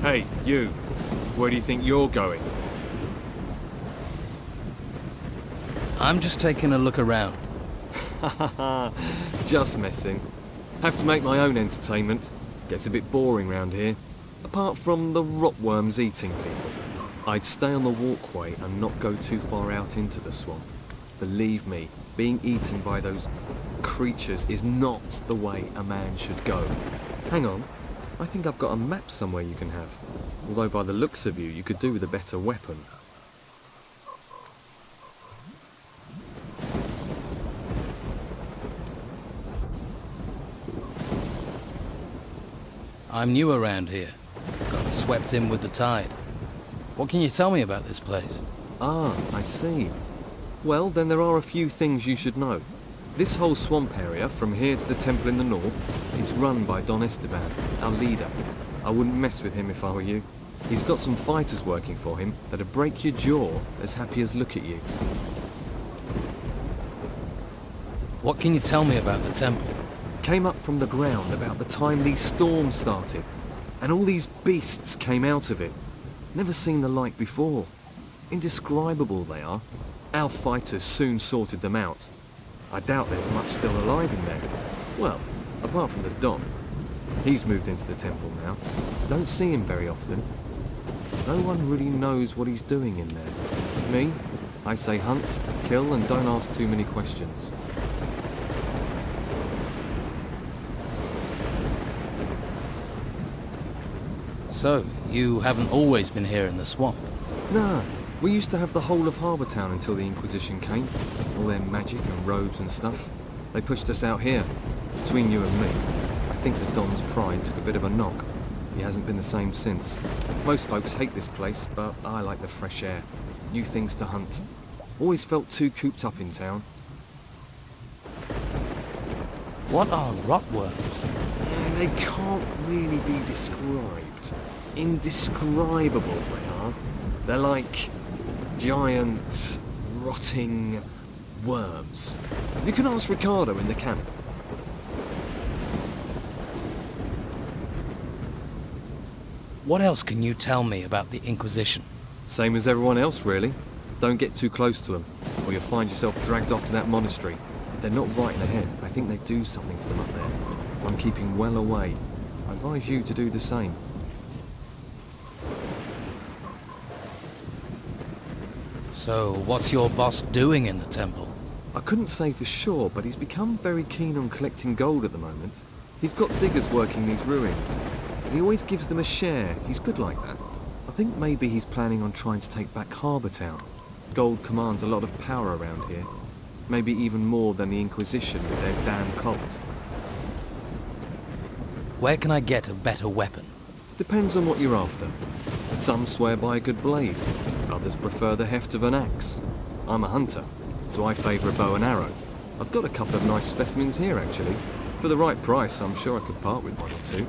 Hey, you. Where do you think you're going? I'm just taking a look around. Just messing. Have to make my own entertainment. Gets a bit boring round here. Apart from the rotworms eating people. I'd stay on the walkway and not go too far out into the swamp. Believe me, being eaten by those creatures is not the way a man should go. Hang on. I think I've got a map somewhere you can have. Although by the looks of you, you could do with a better weapon. I'm new around here. Got swept in with the tide. What can you tell me about this place? Ah, I see. Well, then there are a few things you should know. This whole swamp area, from here to the temple in the north, is run by Don Esteban, our leader. I wouldn't mess with him if I were you. He's got some fighters working for him that'd break your jaw as happy as look at you. What can you tell me about the temple? Came up from the ground about the time these storms started, and all these beasts came out of it. Never seen the like before. Indescribable they are. Our fighters soon sorted them out. I doubt there's much still alive in there. Well, apart from the Don. He's moved into the temple now. Don't see him very often. No one really knows what he's doing in there. Me? I say hunt, kill, and don't ask too many questions. So, you haven't always been here in the swamp? Nah, we used to have the whole of Harbour Town until the Inquisition came. All their magic and robes and stuff. They pushed us out here. Between you and me, I think the Don's pride took a bit of a knock. He hasn't been the same since. Most folks hate this place, but I like the fresh air. New things to hunt. Always felt too cooped up in town. What are rotworms? They can't really be described. Indescribable they are. They're like giant, rotting worms. You can ask Ricardo in the camp. What else can you tell me about the Inquisition? Same as everyone else, really. Don't get too close to them, or you'll find yourself dragged off to that monastery. If they're not right in the head, I think they do something to them up there. I'm keeping well away. I advise you to do the same. So, what's your boss doing in the temple? I couldn't say for sure, but he's become very keen on collecting gold at the moment. He's got diggers working these ruins, and he always gives them a share. He's good like that. I think maybe he's planning on trying to take back Harbour Town. Gold commands a lot of power around here. Maybe even more than the Inquisition with their damn cult. Where can I get a better weapon? Depends on what you're after. Some swear by a good blade. Others prefer the heft of an axe. I'm a hunter, so I favour a bow and arrow. I've got a couple of nice specimens here, actually. For the right price, I'm sure I could part with one or two.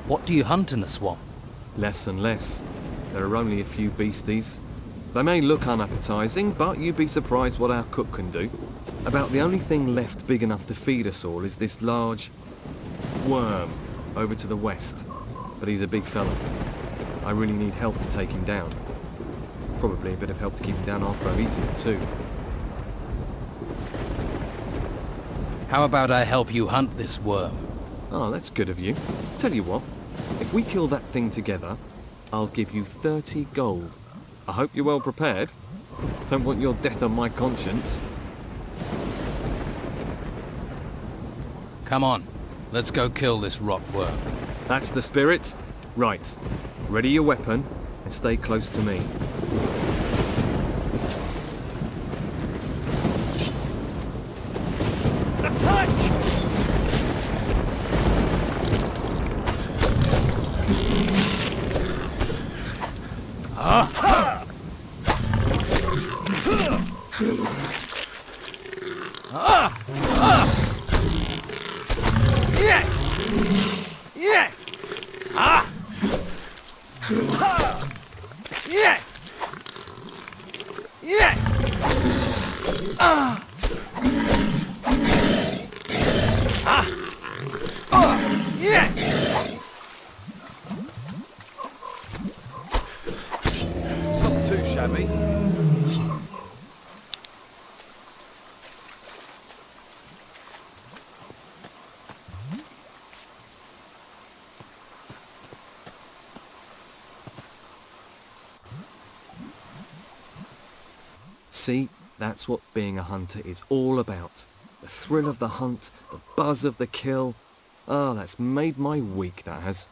What do you hunt in the swamp? Less and less. There are only a few beasties. They may look unappetizing, but you'd be surprised what our cook can do. About the only thing left big enough to feed us all is this large worm over to the west. But he's a big fella. I really need help to take him down. Probably a bit of help to keep him down after I've eaten him too. How about I help you hunt this worm? Oh, that's good of you. Tell you what, if we kill that thing together, I'll give you 30 gold. I hope you're well prepared. Don't want your death on my conscience. Come on, let's go kill this rot worm. That's the spirit? Right. Ready your weapon and stay close to me. Attack! Yeah! Yeah! Ah! Yeah! Yeah! Ah! Ah! Oh! Yeah! Not too shabby. See, that's what being a hunter is all about. The thrill of the hunt, the buzz of the kill. Ah, that's made my week, that has.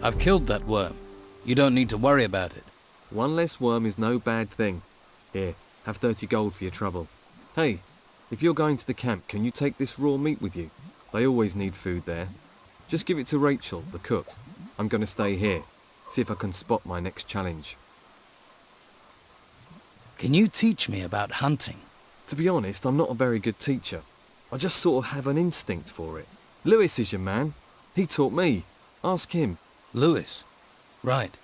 I've killed that worm. You don't need to worry about it. One less worm is no bad thing. Here, have 30 gold for your trouble. Hey, if you're going to the camp, can you take this raw meat with you? They always need food there. Just give it to Rachel, the cook. I'm going to stay here. See if I can spot my next challenge. Can you teach me about hunting? To be honest, I'm not a very good teacher. I just sort of have an instinct for it. Lewis is your man. He taught me. Ask him. Lewis. Right.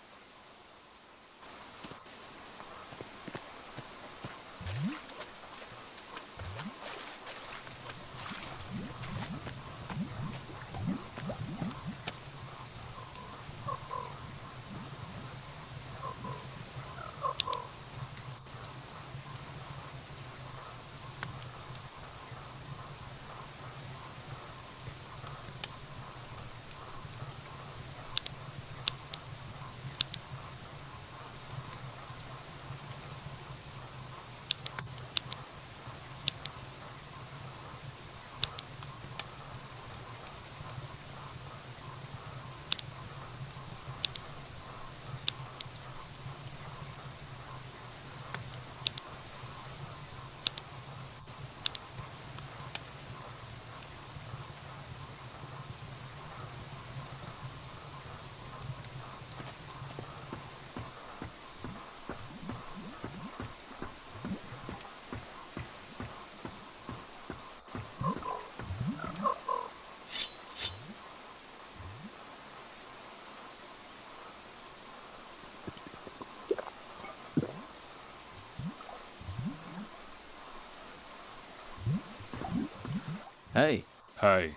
Hey, Hey,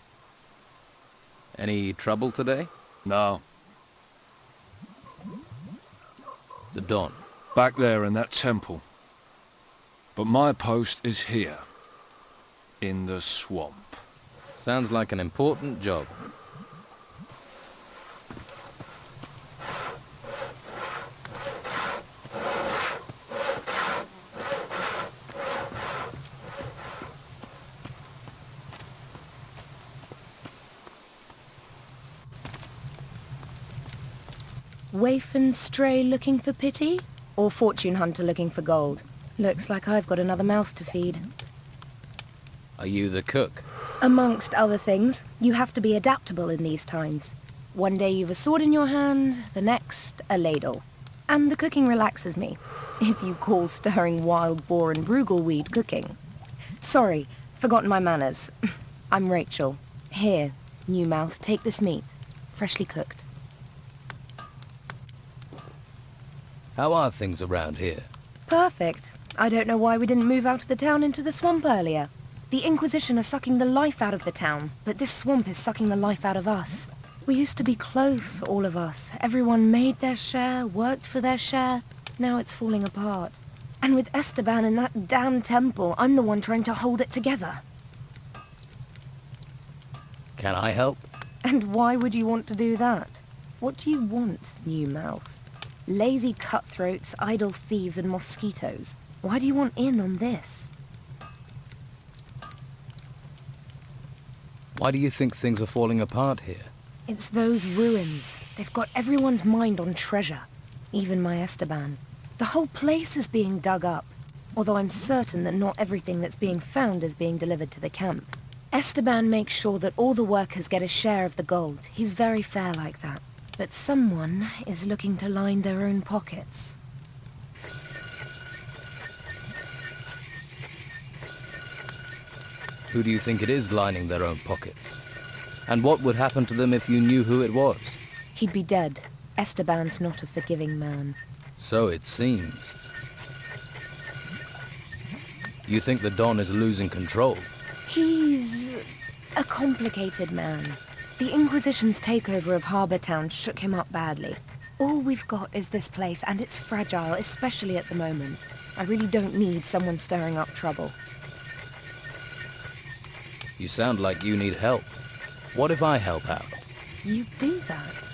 any trouble today? no. The Don. Back there in that temple. But my post is here. In the swamp. Sounds like an important job. Waif and stray looking for pity? Or fortune hunter looking for gold? Looks like I've got another mouth to feed. Are you the cook? Amongst other things, you have to be adaptable in these times. One day you've a sword in your hand, the next, a ladle. And the cooking relaxes me, if you call stirring wild boar and brugelweed cooking. Sorry, forgotten my manners. I'm Rachel. Here, new mouth, take this meat. Freshly cooked. How are things around here? Perfect. I don't know why we didn't move out of the town into the swamp earlier. The Inquisition are sucking the life out of the town, but this swamp is sucking the life out of us. We used to be close, all of us. Everyone made their share, worked for their share. Now it's falling apart. And with Esteban in that damn temple, I'm the one trying to hold it together. Can I help? And why would you want to do that? What do you want, new mouth? Lazy cutthroats, idle thieves, and mosquitoes. Why do you want in on this? Why do you think things are falling apart here? It's those ruins. They've got everyone's mind on treasure. Even my Esteban. The whole place is being dug up. Although I'm certain that not everything that's being found is being delivered to the camp. Esteban makes sure that all the workers get a share of the gold. He's very fair like that. But someone is looking to line their own pockets. Who do you think it is lining their own pockets? And what would happen to them if you knew who it was? He'd be dead. Esteban's not a forgiving man. So it seems. You think the Don is losing control? He's a complicated man. The Inquisition's takeover of Harbour Town shook him up badly. All we've got is this place, and it's fragile, especially at the moment. I really don't need someone stirring up trouble. You sound like you need help. What if I help out? You do that.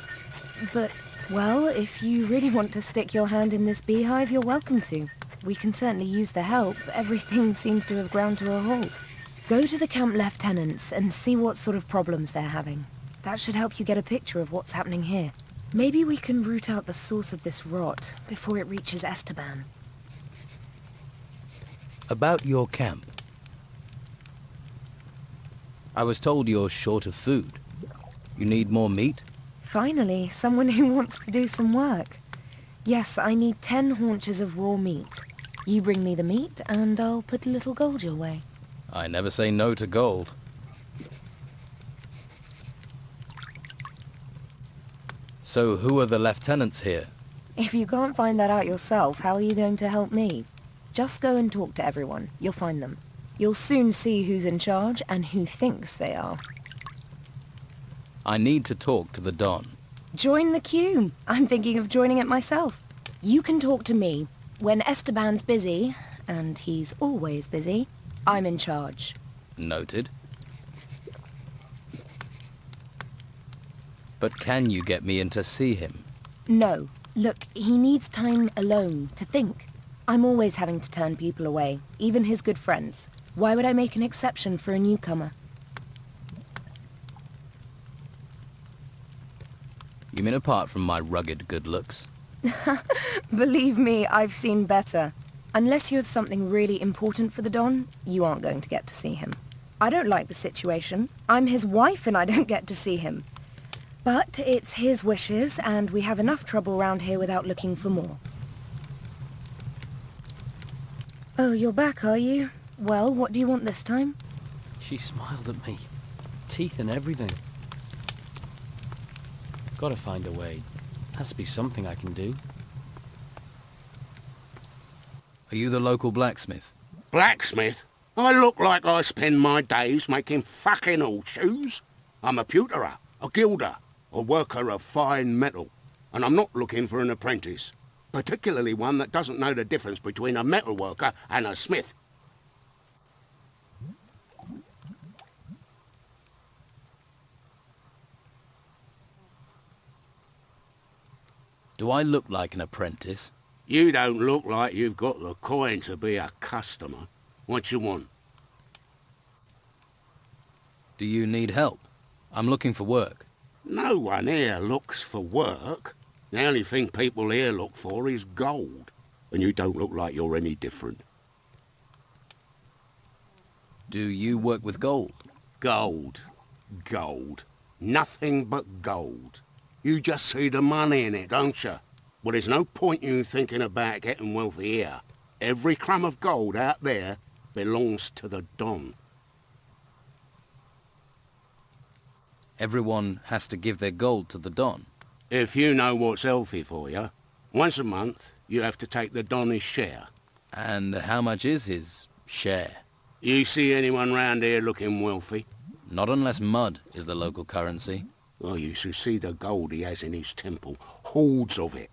But, well, if you really want to stick your hand in this beehive, you're welcome to. We can certainly use the help. Everything seems to have ground to a halt. Go to the camp lieutenants and see what sort of problems they're having. That should help you get a picture of what's happening here. Maybe we can root out the source of this rot before it reaches Esteban. About your camp. I was told you're short of food. You need more meat? Finally, someone who wants to do some work. Yes, I need 10 haunches of raw meat. You bring me the meat, and I'll put a little gold your way. I never say no to gold. So who are the lieutenants here? If you can't find that out yourself, how are you going to help me? Just go and talk to everyone. You'll find them. You'll soon see who's in charge and who thinks they are. I need to talk to the Don. Join the queue. I'm thinking of joining it myself. You can talk to me. When Esteban's busy, and he's always busy, I'm in charge. Noted. But can you get me in to see him? No. Look, he needs time alone to think. I'm always having to turn people away, even his good friends. Why would I make an exception for a newcomer? You mean apart from my rugged good looks? Believe me, I've seen better. Unless you have something really important for the Don, you aren't going to get to see him. I don't like the situation. I'm his wife and I don't get to see him. But it's his wishes, and we have enough trouble round here without looking for more. Oh, you're back, are you? Well, what do you want this time? She smiled at me. Teeth and everything. Gotta find a way. Has to be something I can do. Are you the local blacksmith? Blacksmith? I look like I spend my days making fucking horseshoes. I'm a pewterer, a gilder, a worker of fine metal, and I'm not looking for an apprentice, particularly one that doesn't know the difference between a metal worker and a smith. Do I look like an apprentice? You don't look like you've got the coin to be a customer. What you want? Do you need help? I'm looking for work. No one here looks for work. The only thing people here look for is gold. And you don't look like you're any different. Do you work with gold? Gold. Gold. Nothing but gold. You just see the money in it, don't you? Well, there's no point you thinking about getting wealthy here. Every crumb of gold out there belongs to the Don. Everyone has to give their gold to the Don. If you know what's healthy for you, once a month you have to take the Don his share. And how much is his share? You see anyone round here looking wealthy? Not unless mud is the local currency. Oh, you should see the gold he has in his temple. Hordes of it.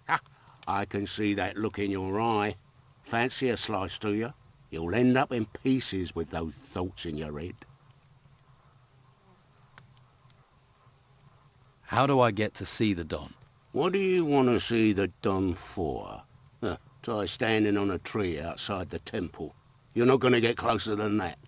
Ha! I can see that look in your eye. Fancy a slice, do you? You'll end up in pieces with those thoughts in your head. How do I get to see the Don? What do you want to see the Don for? Try standing on a tree outside the temple. You're not going to get closer than that.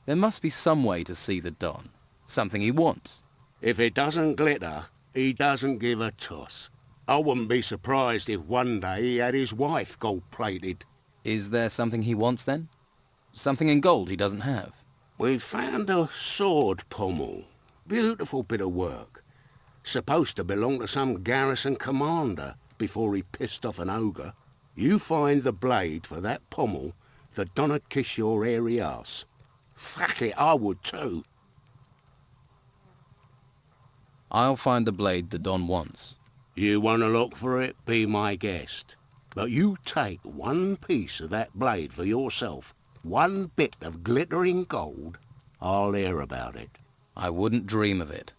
There must be some way to see the Don. Something he wants. If it doesn't glitter, he doesn't give a toss. I wouldn't be surprised if one day he had his wife gold-plated. Is there something he wants then? Something in gold he doesn't have? We found a sword pommel. Beautiful bit of work. Supposed to belong to some garrison commander before he pissed off an ogre. You find the blade for that pommel, the Don'd kiss your hairy ass. Fuck it, I would too. I'll find the blade the Don wants. You want to look for it, be my guest. But you take one piece of that blade for yourself, one bit of glittering gold, I'll hear about it. I wouldn't dream of it.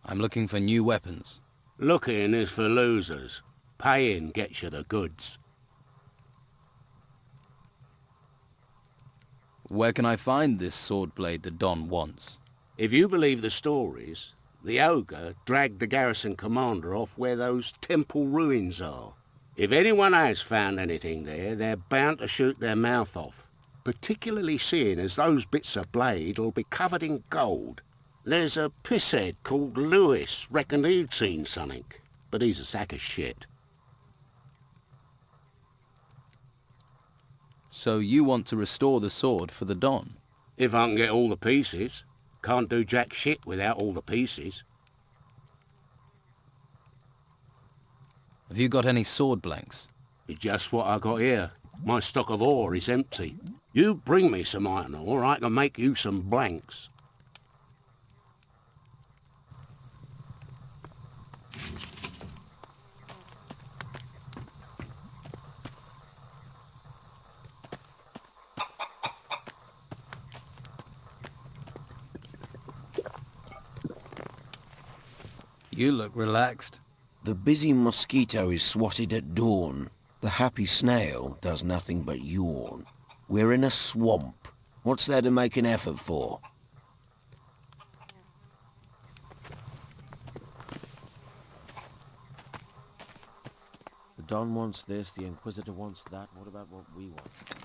I'm looking for new weapons. Looking is for losers. Paying gets you the goods. Where can I find this sword blade the Don wants? If you believe the stories, the ogre dragged the garrison commander off where those temple ruins are. If anyone has found anything there, they're bound to shoot their mouth off, particularly seeing as those bits of blade will be covered in gold. There's a pisshead called Lewis, reckoned he'd seen something, but he's a sack of shit. So you want to restore the sword for the Don? If I can get all the pieces. Can't do jack shit without all the pieces. Have you got any sword blanks? It's just what I got here. My stock of ore is empty. You bring me some iron ore, I can make you some blanks. You look relaxed. The busy mosquito is swatted at dawn. The happy snail does nothing but yawn. We're in a swamp. What's there to make an effort for? The Don wants this, the Inquisitor wants that. What about what we want?